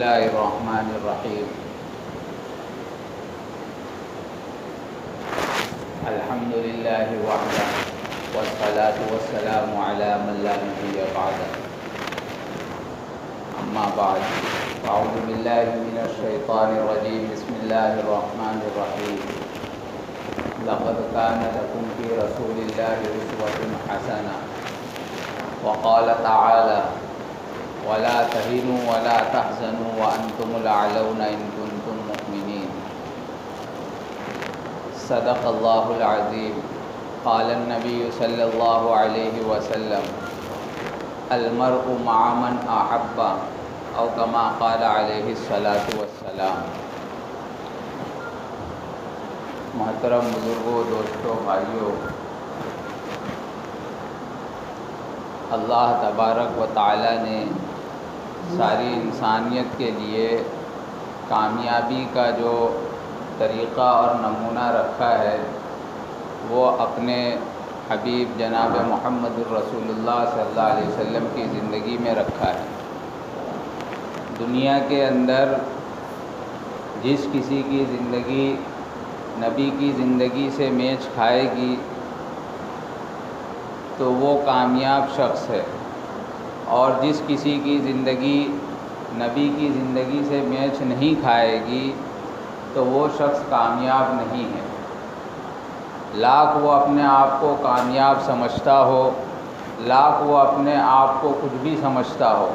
الله الرحمن الرحيم. الحمد لله وحده والصلاة والسلام على من لا نبي بعده. أما بعد، أعوذ بالله من الشيطان الرجيم. بسم الله الرحمن الرحيم. لقد كان لكم في رسول الله أسوة حسنة. وقال تعالى: ولا تهنوا ولا تحزنوا وأنتم الأعلون إن كنتم مؤمنين. صدق الله العظيم. قال النبي صلى الله عليه وسلم: المرء مع من أحب، أو كما قال عليه الصلاة والسلام. محترم بزرگوں، دوستوں، بھائیوں، اللہ تبارک و تعالی نے ساری انسانیت کے لیے کامیابی کا جو طریقہ اور نمونہ رکھا ہے وہ اپنے حبیب جناب محمد الرسول اللہ صلی اللہ علیہ وسلم کی زندگی میں رکھا ہے. دنیا کے اندر جس کسی کی زندگی نبی کی زندگی سے میچ کھائے گی تو وہ کامیاب شخص ہے، اور جس کسی کی زندگی نبی کی زندگی سے میچ نہیں کھائے گی تو وہ شخص کامیاب نہیں ہے. لاکھ وہ اپنے آپ کو کامیاب سمجھتا ہو، لاکھ وہ اپنے آپ کو کچھ بھی سمجھتا ہو،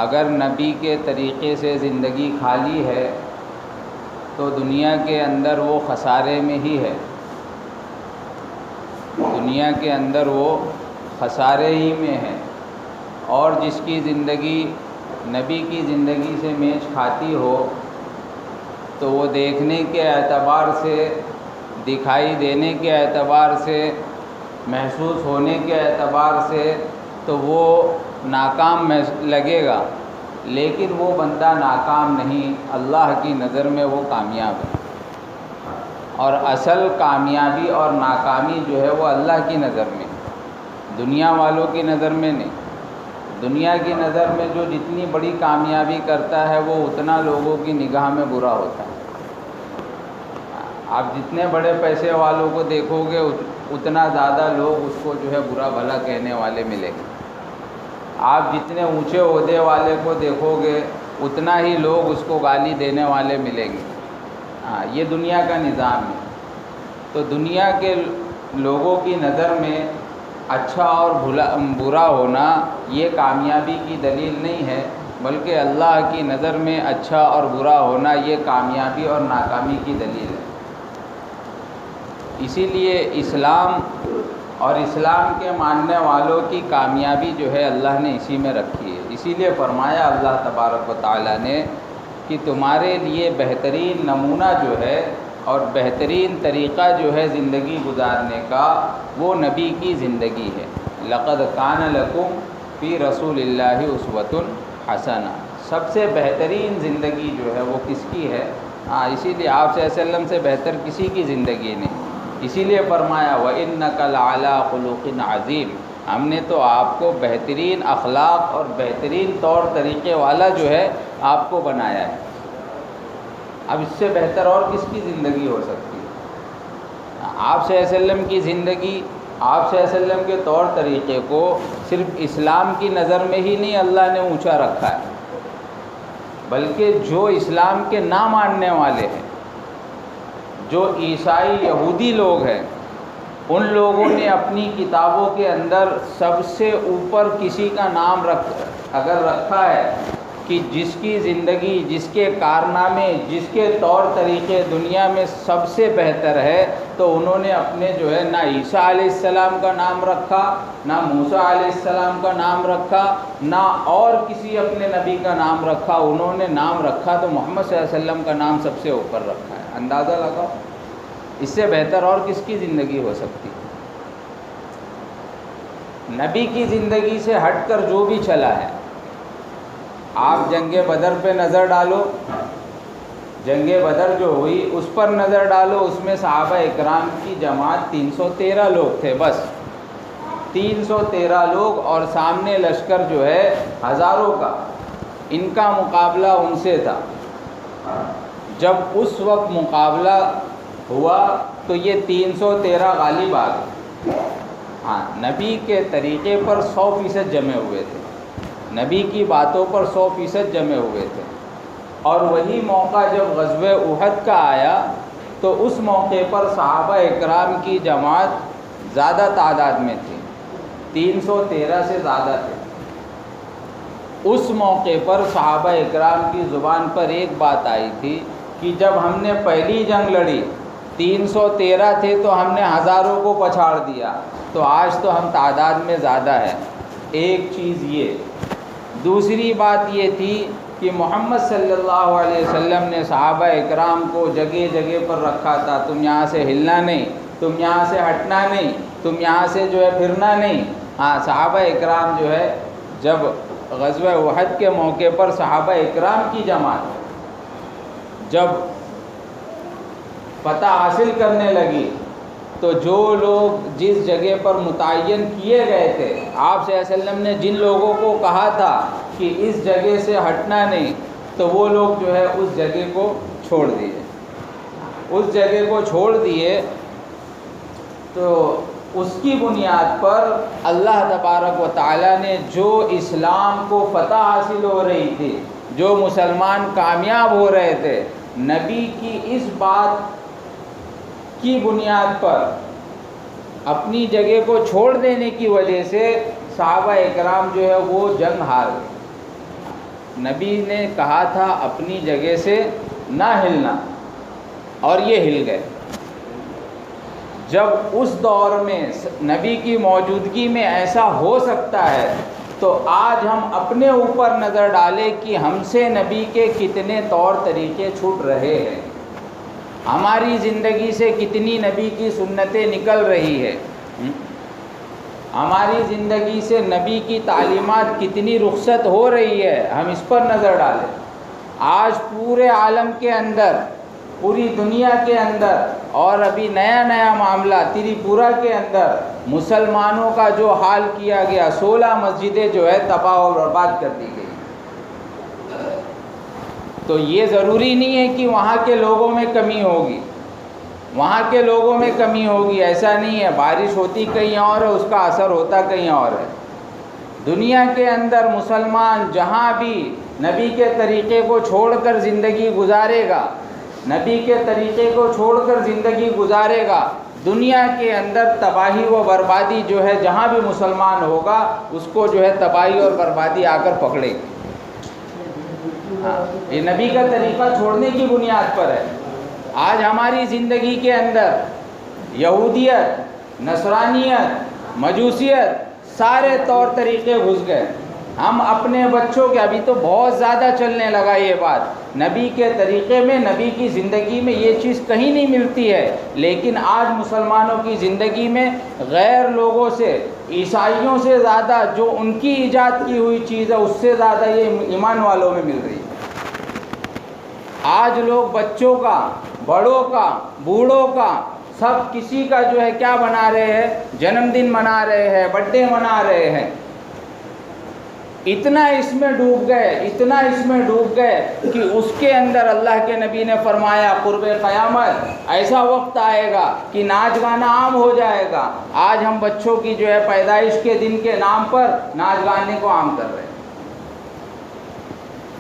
اگر نبی کے طریقے سے زندگی خالی ہے تو دنیا کے اندر وہ خسارے میں ہی ہے. دنیا کے اندر وہ خسارے ہی میں ہے. اور جس کی زندگی نبی کی زندگی سے میچ کھاتی ہو تو وہ دیکھنے کے اعتبار سے، دکھائی دینے کے اعتبار سے، محسوس ہونے کے اعتبار سے تو وہ ناکام لگے گا، لیکن وہ بندہ ناکام نہیں، اللہ کی نظر میں وہ کامیاب ہے. اور اصل کامیابی اور ناکامی جو ہے وہ اللہ کی نظر میں، دنیا والوں کی نظر میں نہیں. دنیا کی نظر میں جو جتنی بڑی کامیابی کرتا ہے وہ اتنا لوگوں کی نگاہ میں برا ہوتا ہے. آپ جتنے بڑے پیسے والوں کو دیکھو گے اتنا زیادہ لوگ اس کو جو ہے برا بھلا کہنے والے ملیں گے. آپ جتنے اونچے عہدے والے کو دیکھو گے اتنا ہی لوگ اس کو گالی دینے والے ملیں گے. یہ دنیا کا نظام ہے. تو دنیا کے لوگوں کی نظر میں اچھا اور برا ہونا یہ کامیابی کی دلیل نہیں ہے، بلکہ اللہ کی نظر میں اچھا اور برا ہونا یہ کامیابی اور ناکامی کی دلیل ہے. اسی لیے اسلام اور اسلام کے ماننے والوں کی کامیابی جو ہے اللہ نے اسی میں رکھی ہے. اسی لیے فرمایا اللہ تبارک و تعالی نے کہ تمہارے لیے بہترین نمونہ جو ہے اور بہترین طریقہ جو ہے زندگی گزارنے کا وہ نبی کی زندگی ہے. لقد کان لکم فی رسول اللہ اسوۃ حسنہ. سب سے بہترین زندگی جو ہے وہ کس کی ہے؟ اسی لیے آپ صلی اللہ علیہ وسلم سے بہتر کسی کی زندگی نہیں. اسی لیے فرمایا وَإِنَّكَ لَعَلَىٰ خُلُقٍ عَظِيمٍ. ہم نے تو آپ کو بہترین اخلاق اور بہترین طور طریقے والا جو ہے آپ کو بنایا ہے. اب اس سے بہتر اور کس کی زندگی ہو سکتی ہے؟ آپ صلی اللہ علیہ وسلم کی زندگی، آپ صلی اللہ علیہ وسلم کے طور طریقے کو صرف اسلام کی نظر میں ہی نہیں اللہ نے اونچا رکھا ہے، بلکہ جو اسلام کے نہ ماننے والے ہیں، جو عیسائی یہودی لوگ ہیں، ان لوگوں نے اپنی کتابوں کے اندر سب سے اوپر کسی کا نام اگر رکھا ہے کہ جس کی زندگی، جس کے کارنامے، جس کے طور طریقے دنیا میں سب سے بہتر ہے، تو انہوں نے اپنے جو ہے نہ عیسیٰ علیہ السلام کا نام رکھا، نہ موسیٰ علیہ السلام کا نام رکھا، نہ اور کسی اپنے نبی کا نام رکھا. انہوں نے نام رکھا تو محمد صلی اللہ علیہ وسلم کا نام سب سے اوپر رکھا ہے. اندازہ لگاؤ اس سے بہتر اور کس کی زندگی ہو سکتی؟ نبی کی زندگی سے ہٹ کر جو بھی چلا ہے، آپ جنگ بدر پہ نظر ڈالو، جنگ بدر جو ہوئی اس پر نظر ڈالو، اس میں صحابہ اکرام کی جماعت 313 لوگ تھے، بس 313 لوگ، اور سامنے لشکر جو ہے ہزاروں کا. ان کا مقابلہ ان سے تھا۔ جب اس وقت مقابلہ ہوا تو یہ 313 غالب آ گئے۔ ہاں، نبی کے طریقے پر 100% جمے ہوئے تھے، نبی کی باتوں پر 100% جمے ہوئے تھے۔ اور وہی موقع جب غزوہ احد کا آیا تو اس موقع پر صحابہ اکرام کی جماعت زیادہ تعداد میں تھی، 313 سے زیادہ تھے۔ اس موقع پر صحابہ اکرام کی زبان پر ایک بات آئی تھی کہ جب ہم نے پہلی جنگ لڑی 313 تھے تو ہم نے ہزاروں کو پچھاڑ دیا، تو آج تو ہم تعداد میں زیادہ ہیں۔ ایک چیز یہ۔ دوسری بات یہ تھی کہ محمد صلی اللہ علیہ وسلم نے صحابہ اکرام کو جگہ جگہ پر رکھا تھا، تم یہاں سے ہلنا نہیں، تم یہاں سے ہٹنا نہیں، تم یہاں سے جو ہے پھرنا نہیں۔ ہاں، صحابہ اکرام جو ہے جب غزوہ احد کے موقع پر صحابہ اکرام کی جماعت جب فتح حاصل کرنے لگی تو جو لوگ جس جگہ پر متعین کیے گئے تھے، آپ صلی اللہ علیہ وسلم نے جن لوگوں کو کہا تھا کہ اس جگہ سے ہٹنا نہیں، تو وہ لوگ جو ہے اس جگہ کو چھوڑ دیے، اس جگہ کو چھوڑ دیے۔ تو اس کی بنیاد پر اللہ تبارک و تعالیٰ نے جو اسلام کو فتح حاصل ہو رہی تھی، جو مسلمان کامیاب ہو رہے تھے، نبی کی اس بات کی بنیاد پر اپنی جگہ کو چھوڑ دینے کی وجہ سے صحابہ اکرام جو ہے وہ جنگ ہار گئے۔ نبی نے کہا تھا اپنی جگہ سے نہ ہلنا، اور یہ ہل گئے۔ جب اس دور میں نبی کی موجودگی میں ایسا ہو سکتا ہے تو آج ہم اپنے اوپر نظر ڈالیں کہ ہم سے نبی کے کتنے طور طریقے چھوٹ رہے ہیں، ہماری زندگی سے کتنی نبی کی سنتیں نکل رہی ہے، ہماری زندگی سے نبی کی تعلیمات کتنی رخصت ہو رہی ہے، ہم اس پر نظر ڈالیں۔ آج پورے عالم کے اندر، پوری دنیا کے اندر، اور ابھی نیا نیا معاملہ تریپورہ کے اندر مسلمانوں کا جو حال کیا گیا، 16 مسجدیں جو ہے تباہ و برباد کر دی گئی۔ تو یہ ضروری نہیں ہے کہ وہاں کے لوگوں میں کمی ہوگی، وہاں کے لوگوں میں کمی ہوگی، ایسا نہیں ہے۔ بارش ہوتی کہیں اور ہے، اس کا اثر ہوتا کہیں اور ہے۔ دنیا کے اندر مسلمان جہاں بھی نبی کے طریقے کو چھوڑ کر زندگی گزارے گا، نبی کے طریقے کو چھوڑ کر زندگی گزارے گا، دنیا کے اندر تباہی و بربادی جو ہے جہاں بھی مسلمان ہوگا اس کو جو ہے تباہی اور بربادی آ کر پکڑے گی۔ یہ نبی کا طریقہ چھوڑنے کی بنیاد پر ہے۔ آج ہماری زندگی کے اندر یہودیت، نصرانیت، مجوسیت، سارے طور طریقے گھس گئے۔ ہم اپنے بچوں کے، ابھی تو بہت زیادہ چلنے لگا یہ بات، نبی کے طریقے میں، نبی کی زندگی میں یہ چیز کہیں نہیں ملتی ہے، لیکن آج مسلمانوں کی زندگی میں غیر لوگوں سے، عیسائیوں سے زیادہ جو ان کی ایجاد کی ہوئی چیز ہے اس سے زیادہ یہ ایمان والوں میں مل رہی ہے۔ آج لوگ بچوں کا، بڑوں کا، بوڑھوں کا، سب کسی کا جو ہے کیا بنا رہے ہیں، جنم دن منا رہے ہیں، برتھ ڈے منا رہے ہیں۔ اتنا اس میں ڈوب گئے، اتنا اس میں ڈوب گئے کہ اس کے اندر اللہ کے نبی نے فرمایا قرب قیامت ایسا وقت آئے گا کہ ناچ گانا عام ہو جائے گا۔ آج ہم بچوں کی جو ہے پیدائش کے دن کے نام پر ناچ گانے کو عام کر رہے ہیں،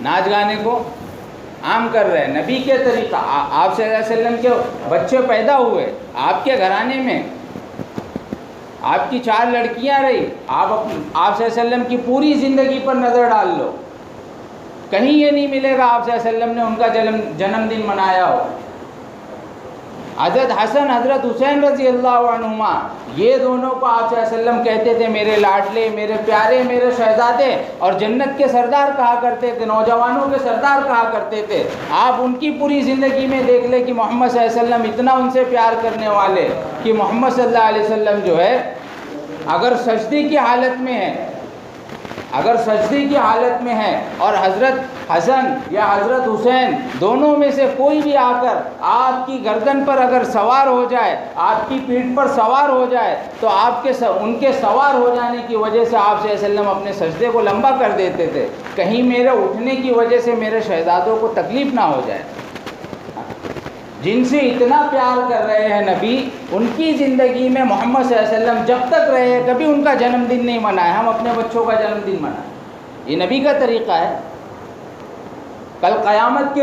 ناچ گانے کو عام کر رہے ہیں۔ نبی کے طریقہ، آپ صلی اللہ علیہ وسلم کے بچے پیدا ہوئے آپ کے گھرانے میں، آپ کی 4 لڑکیاں رہی، آپ صلی اللہ علیہ وسلم کی پوری زندگی پر نظر ڈال لو، کہیں یہ نہیں ملے گا آپ صلی اللہ علیہ وسلم نے ان کا جنم دن منایا ہو۔ حضرت حسن، حضرت حسین رضی اللہ عنہما، یہ دونوں کو آپ صلی اللہ علیہ وسلم کہتے تھے میرے لاڈلے، میرے پیارے، میرے شہزادے، اور جنت کے سردار کہا کرتے تھے، نوجوانوں کے سردار کہا کرتے تھے۔ آپ ان کی پوری زندگی میں دیکھ لیں کہ محمد صلی اللہ علیہ وسلم اتنا ان سے پیار کرنے والے کہ محمد صلی اللہ علیہ وسلم جو ہے اگر سجدے کی حالت میں ہے، اگر سجدے کی حالت میں ہے اور حضرت حسن یا حضرت حسین دونوں میں سے کوئی بھی آ کر آپ کی گردن پر اگر سوار ہو جائے، آپ کی پیٹھ پر سوار ہو جائے، تو آپ کے ان کے سوار ہو جانے کی وجہ سے آپ صلی اللہ علیہ وسلم اپنے سجدے کو لمبا کر دیتے تھے۔ کہیں میرے اٹھنے کی وجہ سے میرے شہزادوں کو تکلیف نہ ہو جائے۔ جن سے اتنا پیار کر رہے ہیں نبی، ان کی زندگی میں محمد صلی اللہ علیہ وسلم جب تک رہے کبھی ان کا جنم دن نہیں منائے، ہم اپنے بچوں کا جنم دن منائیں۔ یہ نبی کا طریقہ ہے۔ کل قیامت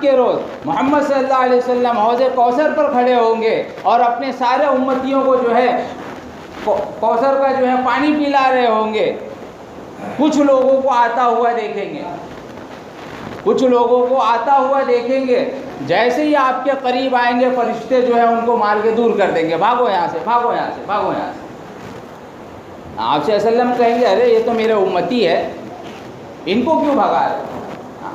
کے روز محمد صلی اللہ علیہ وسلم حوض کوثر پر کھڑے ہوں گے اور اپنے سارے امتیوں کو جو ہے کوثر کا جو ہے پانی پلا رہے ہوں گے۔ کچھ لوگوں کو آتا ہوا دیکھیں گے، جیسے ہی آپ کے قریب آئیں گے فرشتے جو ہے ان کو مار کے دور کر دیں گے، بھاگو یہاں سے، بھاگو یہاں سے، بھاگو یہاں سے۔ آپ صلی اللہ علیہ وسلم کہیں گے ارے یہ تو میرے امتی ہے، ان کو کیوں بھگا رہے؟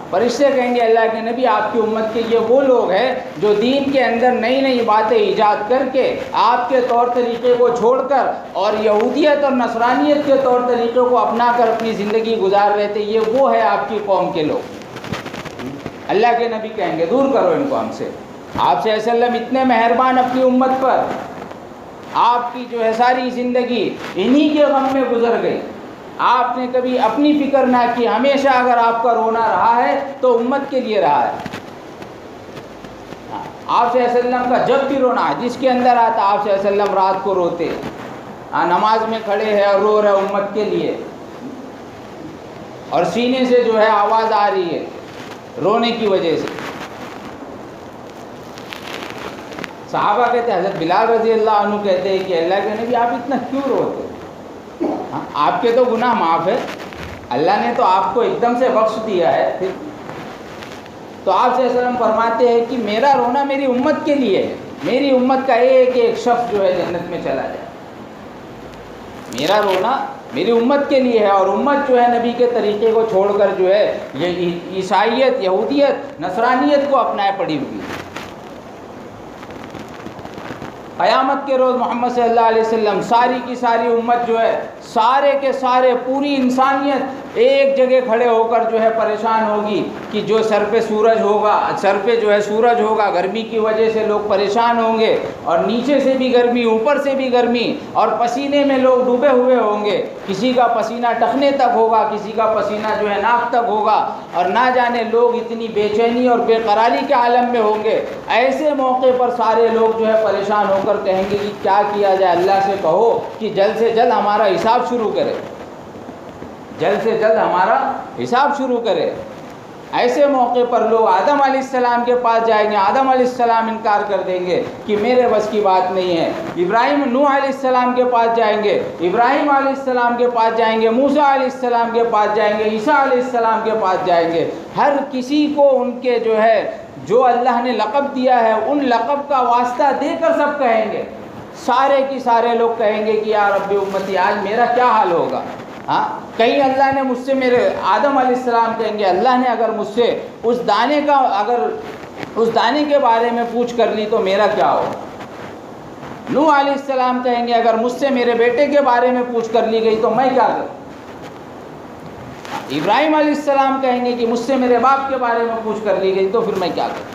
فرشتے کہیں گے اللہ کے نبی آپ کی امت کے یہ وہ لوگ ہیں جو دین کے اندر نئی نئی باتیں ایجاد کر کے آپ کے طور طریقے کو چھوڑ کر اور یہودیت اور نصرانیت کے طور طریقے کو اپنا کر اپنی زندگی گزار رہے تھے، یہ وہ ہے آپ کی قوم کے لوگ۔ اللہ کے نبی کہیں گے دور کرو ان کو ہم سے۔ آپ صلی اللہ علیہ وسلم اتنے مہربان اپنی امت پر، آپ کی جو ہے ساری زندگی انہی کے غم میں گزر گئی، آپ نے کبھی اپنی فکر نہ کی، ہمیشہ اگر آپ کا رونا رہا ہے تو امت کے لیے رہا ہے۔ آپ صلی اللہ علیہ وسلم کا جب بھی رونا جس کے اندر آتا، آپ صلی اللہ علیہ وسلم رات کو روتے، نماز میں کھڑے ہیں اور رو رہے امت کے لیے، اور سینے سے جو ہے آواز آ رہی ہے رونے کی وجہ سے۔ صحابہ کہتے ہیں، حضرت بلال رضی اللہ عنہ کہتے ہیں کہ اللہ کے نبی آپ اتنا کیوں روتے؟ آپ کے تو گناہ معاف ہے، اللہ نے تو آپ کو ایک دم سے بخش دیا ہے۔ پھر تو آپ صلی اللہ علیہ وسلم فرماتے ہیں کہ میرا رونا میری امت کے لیے ہے، میری امت کا ایک ایک شخص جو ہے جنت میں چلا جائے۔ میرا رونا میری امت کے لیے ہے، اور امت جو ہے نبی کے طریقے کو چھوڑ کر جو ہے یہ عیسائیت، یہودیت، نصرانیت کو اپنائے پڑی ہوئی۔ قیامت کے روز محمد صلی اللہ علیہ وسلم ساری کی ساری امت جو ہے، سارے کے سارے، پوری انسانیت ایک جگہ کھڑے ہو کر جو ہے پریشان ہوگی کہ جو سر پہ سورج ہوگا، گرمی کی وجہ سے لوگ پریشان ہوں گے، اور نیچے سے بھی گرمی، اوپر سے بھی گرمی، اور پسینے میں لوگ ڈوبے ہوئے ہوں گے، کسی کا پسینہ ٹخنے تک ہوگا، کسی کا پسینہ جو ہے ناک تک ہوگا، اور نہ جانے لوگ اتنی بے چینی اور بے قراری کے عالم میں ہوں گے۔ ایسے موقع پر سارے لوگ جو ہے پریشان ہو کر کہیں گے کہ کیا کیا جائے؟ اللہ سے کہو کہ جلد سے جلد ہمارا حساب شروع کرے، جلد سے جلد ہمارا حساب شروع کرے۔ ایسے موقع پر لوگ آدم علیہ السلام کے پاس جائیں گے، آدم علیہ السلام انکار کر دیں گے کہ میرے بس کی بات نہیں ہے۔ نوح علیہ السلام کے پاس جائیں گے، ابراہیم علیہ السلام کے پاس جائیں گے، موسیٰ علیہ السلام کے پاس جائیں گے، عیسیٰ علیہ السلام کے پاس جائیں گے۔ ہر کسی کو ان کے جو ہے جو اللہ نے لقب دیا ہے ان لقب کا واسطہ دے کر سب کہیں گے، سارے کی سارے لوگ کہیں گے کہ یا رب امتی آج میرا کیا حال ہوگا؟ کہیں اللہ نے مجھ سے، میرے آدم علیہ السلام کہیں گے اللہ نے اگر مجھ سے اس دانے کے بارے میں پوچھ کر لی تو میرا کیا ہو؟ نوح علیہ السلام کہیں گے اگر مجھ سے میرے بیٹے کے بارے میں پوچھ کر لی گئی تو میں کیا کروں؟ ابراہیم علیہ السلام کہیں گے کہ مجھ سے میرے باپ کے بارے میں پوچھ کر لی گئی تو پھر میں کیا کروں؟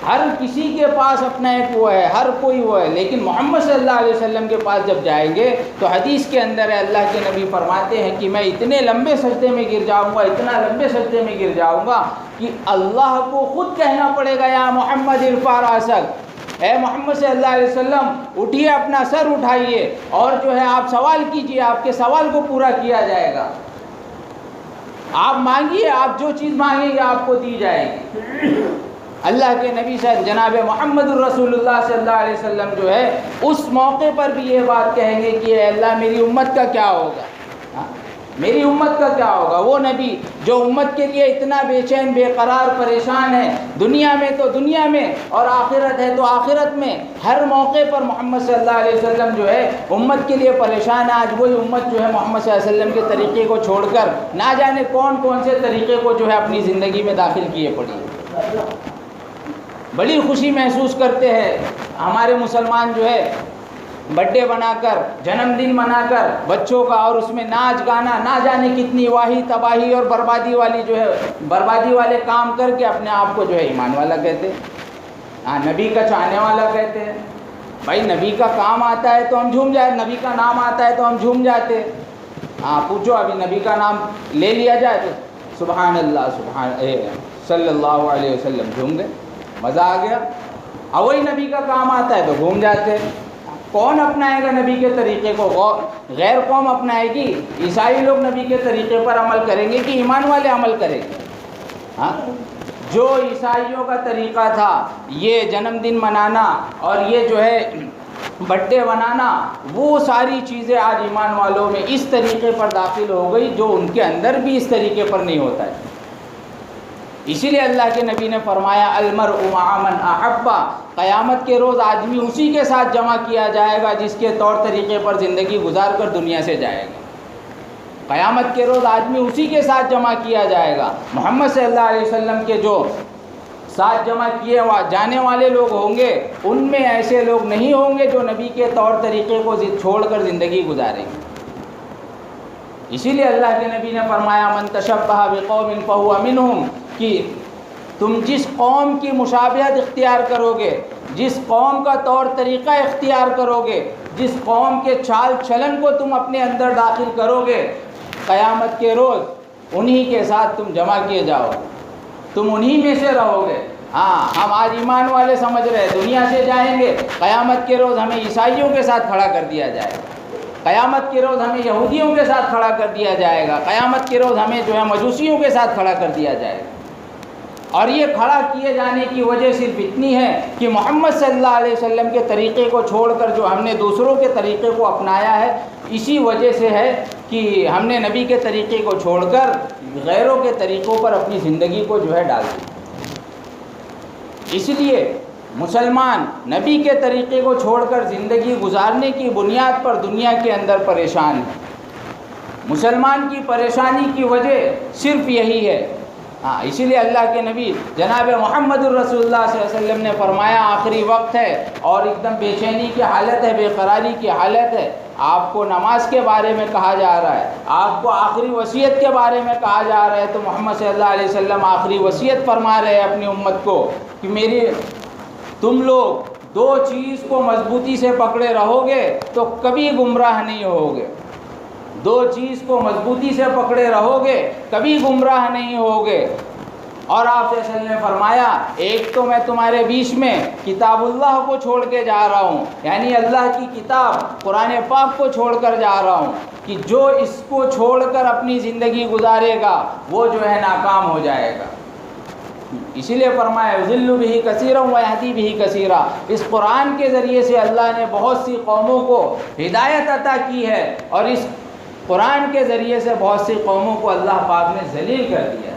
ہر کسی کے پاس اپنا ایک وہ ہے، ہر کوئی وہ ہے، لیکن محمد صلی اللہ علیہ وسلم کے پاس جب جائیں گے تو حدیث کے اندر ہے، اللہ کے نبی فرماتے ہیں کہ میں اتنے لمبے سجدے میں گر جاؤں گا، اتنا لمبے سجدے میں گر جاؤں گا کہ اللہ کو خود کہنا پڑے گا یا محمد ارفع راسک، اے محمد صلی اللہ علیہ وسلم اٹھیے، اپنا سر اٹھائیے اور جو ہے آپ سوال کیجئے، آپ کے سوال کو پورا کیا جائے گا، آپ مانگیے، آپ جو چیز مانگیں گے آپ کو دی جائے گی۔ اللہ کے نبی صاحب جناب محمد الرسول اللہ صلی اللہ علیہ وسلم جو ہے اس موقع پر بھی یہ بات کہیں گے کہ اے اللہ میری امت کا کیا ہوگا، میری امت کا کیا ہوگا؟ وہ نبی جو امت کے لیے اتنا بے چین، بے قرار، پریشان ہے، دنیا میں تو دنیا میں اور آخرت ہے تو آخرت میں، ہر موقع پر محمد صلی اللہ علیہ وسلم جو ہے امت کے لیے پریشان ہے۔ آج وہی امت جو ہے محمد صلی اللہ علیہ وسلم کے طریقے کو چھوڑ کر نہ جانے کون کون سے طریقے کو جو ہے اپنی زندگی میں داخل کیے پڑی ہے۔ بڑی خوشی محسوس کرتے ہیں ہمارے مسلمان جو ہے برتھ ڈے بنا کر، جنم دن منا کر بچوں کا، اور اس میں ناچ گانا، نہ جانے کتنی واہی تباہی اور بربادی والی جو ہے بربادی والے کام کر کے اپنے آپ کو جو ہے ایمان والا کہتے ہیں، نبی کا چاہنے والا کہتے ہیں۔ بھائی نبی کا کام آتا ہے تو ہم جھوم جائے، نبی کا نام آتا ہے تو ہم جھوم جاتے، ہاں پوچھو ابھی نبی کا نام لے لیا جائے تو سبحان اللہ صلی اللہ علیہ وسلم جھوم گئے، مزہ آ گیا۔ اور وہی نبی کا کام آتا ہے تو گھوم جاتے ہیں۔ کون اپنائے گا نبی کے طریقے کو؟ غیر قوم اپنائے گی؟ عیسائی لوگ نبی کے طریقے پر عمل کریں گے کہ ایمان والے عمل کریں گے؟ ہاں، جو عیسائیوں کا طریقہ تھا یہ جنم دن منانا اور یہ جو ہے برتھ ڈے منانا، وہ ساری چیزیں آج ایمان والوں میں اس طریقے پر داخل ہو گئی جو ان کے اندر بھی اس طریقے پر نہیں ہوتا ہے۔ اسی لیے اللہ کے نبی نے فرمایا المرء مع من احب، قیامت کے روز آدمی اسی کے ساتھ جمع کیا جائے گا جس کے طور طریقے پر زندگی گزار کر دنیا سے جائے گا۔ قیامت کے روز آدمی اسی کے ساتھ جمع کیا جائے گا۔ محمد صلی اللہ علیہ وسلم کے جو ساتھ جمع کیے جانے والے لوگ ہوں گے ان میں ایسے لوگ نہیں ہوں گے جو نبی کے طور طریقے کو چھوڑ کر زندگی گزاریں گے۔ اسی لیے اللہ کے نبی نے فرمایا من تشبہ بقوم فہو منہم، کہ تم جس قوم کی مشابہت اختیار کرو گے، جس قوم کا طور طریقہ اختیار کرو گے، جس قوم کے چال چلن کو تم اپنے اندر داخل کرو گے، قیامت کے روز انہی کے ساتھ تم جمع کیے جاؤ، تم انہی میں سے رہو گے۔ ہاں، ہم آج ایمان والے سمجھ رہے دنیا سے جائیں گے، قیامت کے روز ہمیں عیسائیوں کے ساتھ کھڑا کر دیا جائے گا، قیامت کے روز ہمیں یہودیوں کے ساتھ کھڑا کر دیا جائے گا، قیامت کے روز ہمیں جو ہے مجوسیوں کے ساتھ کھڑا کر دیا جائے گا۔ اور یہ کھڑا کیے جانے کی وجہ صرف اتنی ہے کہ محمد صلی اللہ علیہ وسلم کے طریقے کو چھوڑ کر جو ہم نے دوسروں کے طریقے کو اپنایا ہے، اسی وجہ سے ہے کہ ہم نے نبی کے طریقے کو چھوڑ کر غیروں کے طریقوں پر اپنی زندگی کو جو ہے ڈال دیا۔ اس لیے مسلمان نبی کے طریقے کو چھوڑ کر زندگی گزارنے کی بنیاد پر دنیا کے اندر پریشان ہے۔ مسلمان کی پریشانی کی وجہ صرف یہی ہے۔ ہاں، اسی لیے اللہ کے نبی جناب محمد الرسول اللہ صلی اللہ علیہ وسلم نے فرمایا آخری وقت ہے اور ایک دم بے چینی کی حالت ہے، بے قراری کی حالت ہے، آپ کو نماز کے بارے میں کہا جا رہا ہے، آپ کو آخری وصیت کے بارے میں کہا جا رہا ہے، تو محمد صلی اللہ علیہ وسلم آخری وصیت فرما رہے ہیں اپنی امت کو کہ تم لوگ دو چیز کو مضبوطی سے پکڑے رہو گے تو کبھی گمراہ نہیں ہوگے، دو چیز کو مضبوطی سے پکڑے رہو گے کبھی گمراہ نہیں ہوگے۔ اور آپ صلی اللہ علیہ وسلم نے فرمایا ایک تو میں تمہارے بیچ میں کتاب اللہ کو چھوڑ کے جا رہا ہوں، یعنی اللہ کی کتاب قرآن پاک کو چھوڑ کر جا رہا ہوں کہ جو اس کو چھوڑ کر اپنی زندگی گزارے گا وہ جو ہے ناکام ہو جائے گا۔ اسی لیے فرمایا یضل بہ کثیرا ویہدی بہ کثیرا، اس قرآن کے ذریعے سے اللہ نے بہت سی قوموں کو ہدایت عطا کی ہے اور اس قرآن کے ذریعے سے بہت سی قوموں کو اللہ پاک نے ذلیل کر دیا۔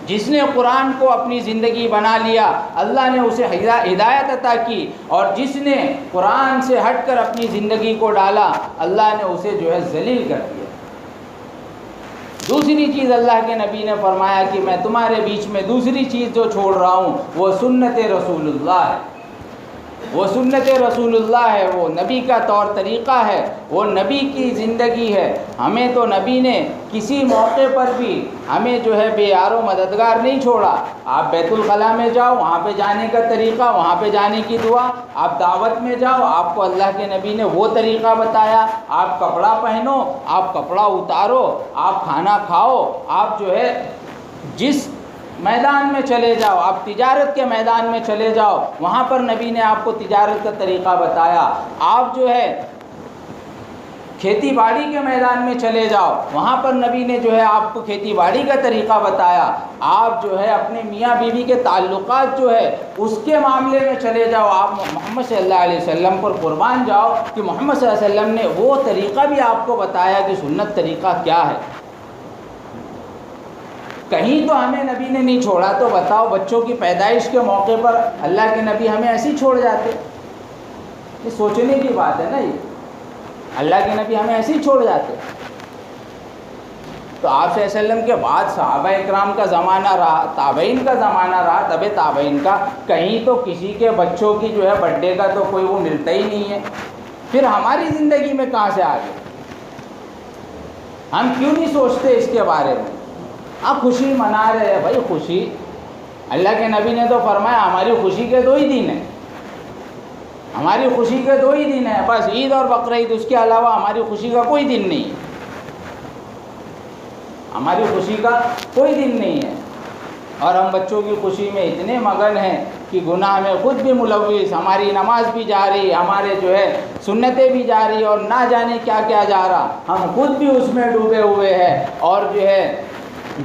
جس نے قرآن کو اپنی زندگی بنا لیا اللہ نے اسے ہدایت عطا کی، اور جس نے قرآن سے ہٹ کر اپنی زندگی کو ڈالا اللہ نے اسے جو ہے ذلیل کر دیا۔ دوسری چیز اللہ کے نبی نے فرمایا کہ میں تمہارے بیچ میں دوسری چیز جو چھوڑ رہا ہوں وہ سنت رسول اللہ ہے، وہ سنت رسول اللہ ہے، وہ نبی کا طور طریقہ ہے، وہ نبی کی زندگی ہے۔ ہمیں تو نبی نے کسی موقع پر بھی ہمیں جو ہے بے یار و مددگار نہیں چھوڑا۔ آپ بیت الخلاء میں جاؤ، وہاں پہ جانے کا طریقہ، وہاں پہ جانے کی دعا، آپ دعوت میں جاؤ، آپ کو اللہ کے نبی نے وہ طریقہ بتایا، آپ کپڑا پہنو، آپ کپڑا اتارو، آپ کھانا کھاؤ، آپ جو ہے جس میدان میں چلے جاؤ، آپ تجارت کے میدان میں چلے جاؤ، وہاں پر نبی نے آپ کو تجارت کا طریقہ بتایا۔ آپ جو ہے کھیتی باڑی کے میدان میں چلے جاؤ، وہاں پر نبی نے جو ہے آپ کو کھیتی باڑی کا طریقہ بتایا۔ آپ جو ہے اپنے میاں بیوی کے تعلقات جو ہے اس کے معاملے میں چلے جاؤ، آپ محمد صلی اللہ علیہ وسلم پر قربان جاؤ کہ محمد صلی اللہ علیہ وسلم نے وہ طریقہ بھی آپ کو بتایا کہ سنت طریقہ کیا ہے۔ کہیں تو ہمیں نبی نے نہیں چھوڑا تو بتاؤ، بچوں کی پیدائش کے موقع پر اللہ کے نبی ہمیں ایسے ہی چھوڑ جاتے؟ یہ سوچنے کی بات ہے نا، یہ اللہ کے نبی ہمیں ایسے ہی چھوڑ جاتے؟ تو آپ صلی اللہ علیہ وسلم کے بعد صحابہ اکرام کا زمانہ رہا، تابعین کا زمانہ رہا، تب تابعین کا، کہیں تو کسی کے بچوں کی جو ہے برتھ ڈے کا تو کوئی وہ ملتا ہی نہیں ہے، پھر ہماری زندگی میں کہاں سے آ گئے؟ ہم کیوں نہیں سوچتے اس کے بارے میں؟ آپ خوشی منا رہے ہیں، بھائی خوشی اللہ کے نبی نے تو فرمایا ہماری خوشی کے دو ہی دن ہیں، ہماری خوشی کے دو ہی دن ہیں، بس عید اور بقرعید، اس کے علاوہ ہماری خوشی کا کوئی دن نہیں ہے۔ ہماری خوشی کا کوئی دن نہیں ہے، اور ہم بچوں کی خوشی میں اتنے مگن ہیں کہ گناہ میں خود بھی ملوث، ہماری نماز بھی جاری، ہمارے جو ہے سنتیں بھی جاری، اور نہ جانے کیا کیا جا رہا، ہم خود بھی اس میں ڈوبے ہوئے ہیں، اور جو ہے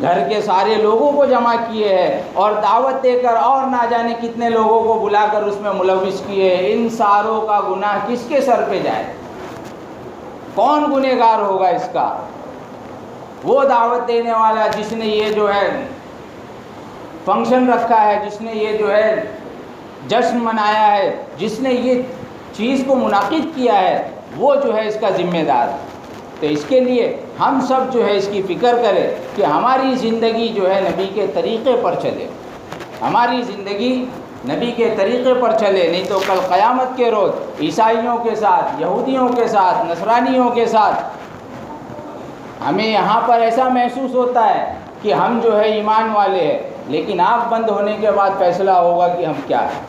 گھر کے سارے لوگوں کو جمع کیے ہیں اور دعوت دے کر اور نہ جانے کتنے لوگوں کو بلا کر اس میں ملوث کیے ہیں۔ ان ساروں کا گناہ کس کے سر پہ جائے؟ کون گنہگار ہوگا اس کا؟ وہ دعوت دینے والا جس نے یہ جو ہے فنکشن رکھا ہے، جس نے یہ جو ہے جشن منایا ہے، جس نے یہ چیز کو منعقد کیا ہے، وہ جو ہے اس کا ذمہ دار ہے۔ تو اس کے لیے ہم سب جو ہے اس کی فکر کریں کہ ہماری زندگی جو ہے نبی کے طریقے پر چلے، ہماری زندگی نبی کے طریقے پر چلے، نہیں تو کل قیامت کے روز عیسائیوں کے ساتھ، یہودیوں کے ساتھ، نصرانیوں کے ساتھ ہمیں یہاں پر ایسا محسوس ہوتا ہے کہ ہم جو ہے ایمان والے ہیں، لیکن آنکھ بند ہونے کے بعد فیصلہ ہوگا کہ ہم کیا ہیں۔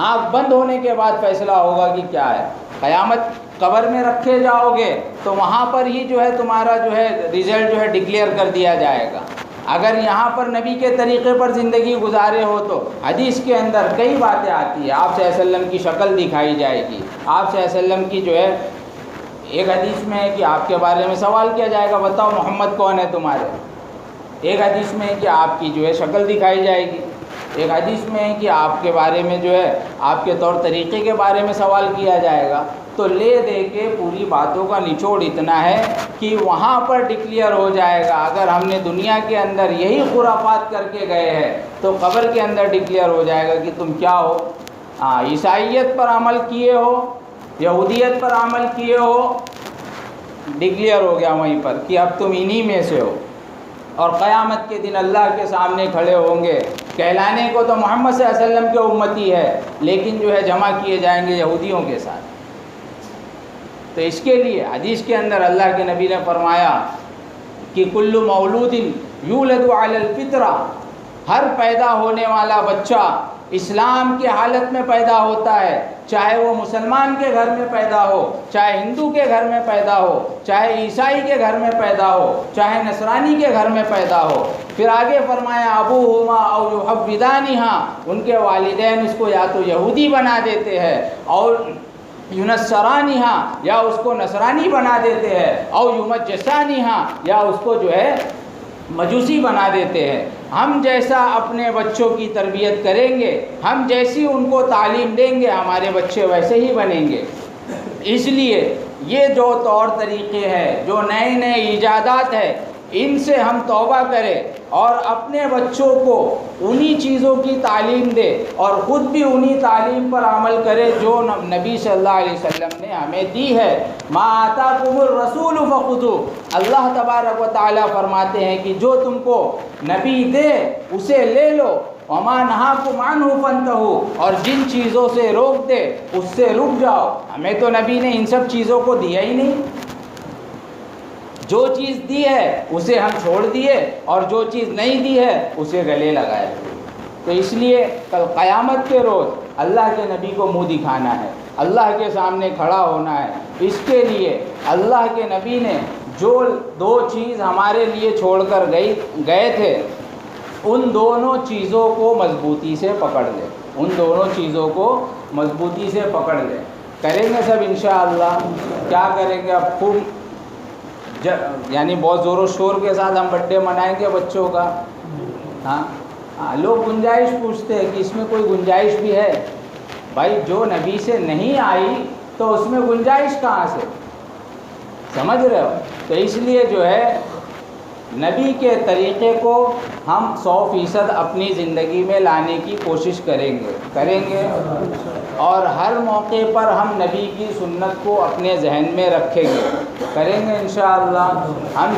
آنکھ بند ہونے کے بعد فیصلہ ہوگا کہ کیا ہے۔ قیامت قبر میں رکھے جاؤ گے تو وہاں پر ہی جو ہے تمہارا جو ہے رزلٹ جو ہے ڈکلیئر کر دیا جائے گا۔ اگر یہاں پر نبی کے طریقے پر زندگی گزارے ہو تو حدیث کے اندر کئی باتیں آتی ہیں، آپ صلی اللہ علیہ وسلم کی شکل دکھائی جائے گی، آپ صلی اللہ علیہ وسلم کی جو ہے ایک حدیث میں ہے کہ آپ کے بارے میں سوال کیا جائے گا، بتاؤ محمد کون ہے تمہارے۔ ایک حدیث میں ہے کہ آپ کی جو ہے شکل دکھائی جائے گی، ایک حدیث میں ہے کہ آپ کے بارے میں جو ہے آپ کے طور طریقے کے بارے میں سوال کیا جائے گا۔ تو لے دے کے پوری باتوں کا نچوڑ اتنا ہے کہ وہاں پر ڈکلیئر ہو جائے گا۔ اگر ہم نے دنیا کے اندر یہی خرافات کر کے گئے ہیں تو قبر کے اندر ڈکلیئر ہو جائے گا کہ تم کیا ہو۔ عیسائیت پر عمل کیے ہو، یہودیت پر عمل کیے ہو، ڈکلیئر ہو گیا وہیں پر کہ اب تم انہی میں سے ہو، اور قیامت کے دن اللہ کے سامنے کھڑے ہوں گے۔ کہلانے کو تو محمد صلی اللہ علیہ وسلم کے امتی ہے، لیکن جو ہے جمع کیے جائیں گے یہودیوں کے ساتھ۔ تو اس کے لیے حدیث کے اندر اللہ کے نبی نے فرمایا کہ کل مولود یولد علی الفطرہ، ہر پیدا ہونے والا بچہ اسلام کی حالت میں پیدا ہوتا ہے، چاہے وہ مسلمان کے گھر میں پیدا ہو، چاہے ہندو کے گھر میں پیدا ہو، چاہے عیسائی کے گھر میں پیدا ہو، چاہے نصرانی کے گھر میں پیدا ہو۔ پھر آگے فرمایا ابوہما او یحودانہا، ان کے والدین اس کو یا تو یہودی بنا دیتے ہیں اور ینصرانہا، یا اس کو نصرانی بنا دیتے ہیں، او یمجسانہا، یا اس کو جو ہے مجوسی بنا دیتے ہیں۔ ہم جیسا اپنے بچوں کی تربیت کریں گے، ہم جیسی ان کو تعلیم دیں گے، ہمارے بچے ویسے ہی بنیں گے۔ اس لیے یہ جو طور طریقے ہیں، جو نئے نئے ایجادات ہیں، ان سے ہم توبہ کریں اور اپنے بچوں کو انہی چیزوں کی تعلیم دے اور خود بھی انہی تعلیم پر عمل کرے جو نبی صلی اللہ علیہ وسلم نے ہمیں دی ہے۔ ما آتاکم الرسول فخذوہ، اللہ تبارک و تعالیٰ فرماتے ہیں کہ جو تم کو نبی دے اسے لے لو، وما نہاکم عنہ فانتہوا، اور جن چیزوں سے روک دے اس سے رک جاؤ۔ ہمیں تو نبی نے ان سب چیزوں کو دیا ہی نہیں، جو چیز دی ہے اسے ہم چھوڑ دیے اور جو چیز نہیں دی ہے اسے گلے لگائے۔ تو اس لیے کل قیامت کے روز اللہ کے نبی کو منہ دکھانا ہے، اللہ کے سامنے کھڑا ہونا ہے۔ اس کے لیے اللہ کے نبی نے جو دو چیز ہمارے لیے چھوڑ کر گئے تھے، ان دونوں چیزوں کو مضبوطی سے پکڑ لیں، ان دونوں چیزوں کو مضبوطی سے پکڑ لیں۔ کریں گے سب انشاءاللہ؟ کیا کریں گے؟ اب خوب یعنی بہت زور و شور کے ساتھ ہم برتھ ڈے منائیں گے بچوں کا؟ ہاں، لوگ گنجائش پوچھتے ہیں کہ اس میں کوئی گنجائش بھی ہے؟ بھائی جو نبی سے نہیں آئی تو اس میں گنجائش کہاں سے؟ سمجھ رہے ہو؟ تو اس لیے جو ہے نبی کے طریقے کو ہم 100% اپنی زندگی میں لانے کی کوشش کریں گے، اور ہر موقع پر ہم نبی کی سنت کو اپنے ذہن میں رکھیں گے، کریں گے انشاءاللہ۔ ہم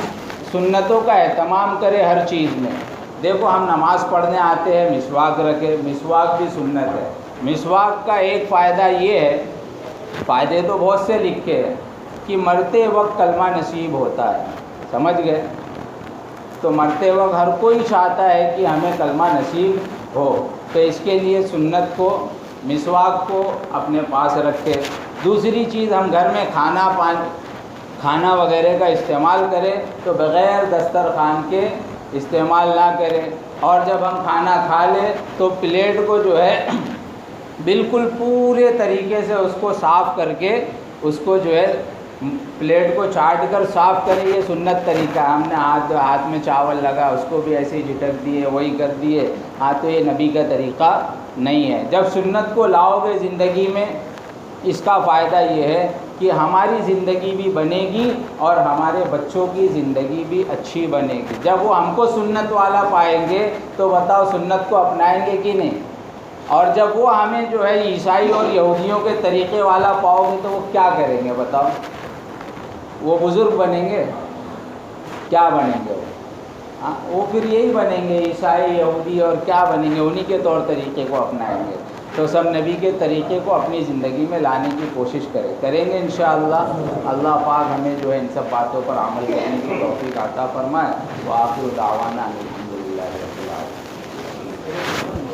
سنتوں کا اہتمام کریں ہر چیز میں۔ دیکھو ہم نماز پڑھنے آتے ہیں، مسواک رکھے، مسواک بھی سنت ہے۔ مسواک کا ایک فائدہ یہ ہے، فائدے تو بہت سے لکھے ہیں، کہ مرتے وقت کلمہ نصیب ہوتا ہے، سمجھ گئے؟ تو مرتے وقت ہر کوئی چاہتا ہے کہ ہمیں کلمہ نصیب ہو، تو اس کے لیے سنت کو، مسواک کو اپنے پاس رکھے۔ دوسری چیز، ہم گھر میں کھانا وغیرہ کا استعمال کریں تو بغیر دسترخوان کے استعمال نہ کریں، اور جب ہم کھانا کھا لیں تو پلیٹ کو جو ہے بالکل پورے طریقے سے اس کو صاف کر کے اس کو جو ہے پلیٹ کو چاٹ کر صاف کریں۔ یہ سنت طریقہ ہے، ہم نے ہاتھ میں چاول لگا اس کو بھی ایسے ہی جھٹک دیے، وہی کر دیے، تو یہ نبی کا طریقہ نہیں ہے۔ جب سنت کو لاؤ گے زندگی میں، اس کا فائدہ یہ ہے کہ ہماری زندگی بھی بنے گی اور ہمارے بچوں کی زندگی بھی اچھی بنے گی۔ جب وہ ہم کو سنت والا پائیں گے تو بتاؤ سنت کو اپنائیں گے کہ نہیں؟ اور جب وہ ہمیں جو ہے عیسائی اور یہودیوں کے طریقے والا پاؤ گے تو وہ کیا کریں گے بتاؤ؟ وہ بزرگ بنیں گے؟ کیا بنیں گے وہ پھر یہی بنیں گے، عیسائی یہودی، اور کیا بنیں گے؟ انہی کے طور طریقے کو اپنائیں گے۔ تو سب نبی کے طریقے کو اپنی زندگی میں لانے کی کوشش کریں گے انشاءاللہ۔ اللہ پاک ہمیں جو ہے ان سب باتوں پر عمل کرنے کی توفیق عطا فرمائے۔ وآخر دعوانا الحمدللہ رب العالمین۔